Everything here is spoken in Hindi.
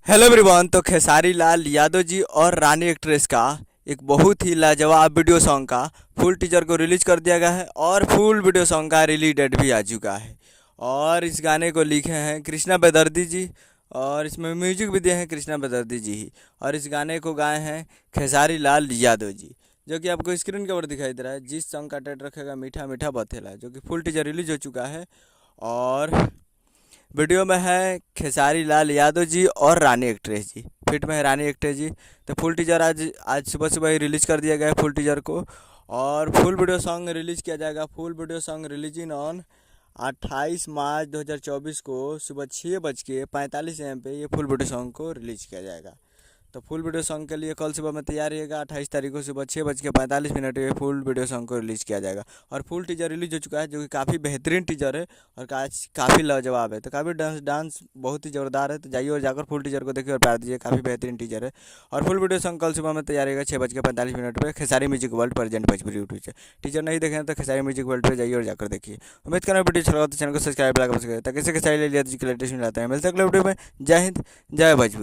Hello everyone. तो खेसारी लाल यादव जी और रानी एक्ट्रेस का एक बहुत ही लाजवाब वीडियो सॉन्ग का फुल टीजर को रिलीज कर दिया गया है और फुल वीडियो सॉन्ग का रिलीज डेट भी आ चुका है। और इस गाने को लिखे हैं कृष्णा बेदर्दी जी और इसमें म्यूजिक भी दिए हैं कृष्णा बेदर्दी जी ही। और इस गाने को गाए हैं खेसारी लाल यादव जी, जो कि आपको स्क्रीन के ऊपर दिखाई दे रहा है। जिस सॉन्ग का टाइटल रखेगा मीठा मीठा बथेला, जो कि फुल टीजर रिलीज हो चुका है। और वीडियो में है खेसारी लाल यादव जी और रानी एक्ट्रेस जी, फिट में है रानी एक्ट्रेस जी। तो फुल टीजर आज आज सुबह सुबह ही रिलीज कर दिया गया है फुल टीजर को। और फुल वीडियो सॉन्ग रिलीज किया जाएगा। Full video song releasing on 28 मार्च 2024 को सुबह 6:45 AM पे ये फुल वीडियो सॉन्ग को रिलीज किया जाएगा। तो फुल वीडियो सॉन्ग के लिए कल सुबह में तैयार रहिएगा। 28 तारीख को सुबह 6:45 पे फुल वीडियो सॉन्ग को रिलीज़ किया जाएगा। और फुल टीजर रिलीज हो चुका है, जो कि काफ़ी बेहतरीन टीजर है और काफ़ी लाजवाब है। तो काफ़ी डांस डांस बहुत ही ज़ोरदार है। तो जाइए और जाकर फुल टीजर को देखिए और प्यार दीजिए, काफ़ी बेहतरीन टीजर है। और फुल वीडियो सॉन्ग कल सुबह में तैयार रहेगा 6:45 पे Khesari music world present Bhojpuri YouTube से। टीजर नहीं देखें तो खेसारी म्यूजिक वर्ल्ड पर जाइए और जाकर देखिए। उम्मीद करें वीडियो अच्छा लगा तो चैनल को सब्सक्राइब लगा सके ताकि खेसारी लाल यादव जी की लेटेस्ट मिलाते हैं। मिलते हैं अगले वीडियो में। जय हिंद, जय भोजपुरी।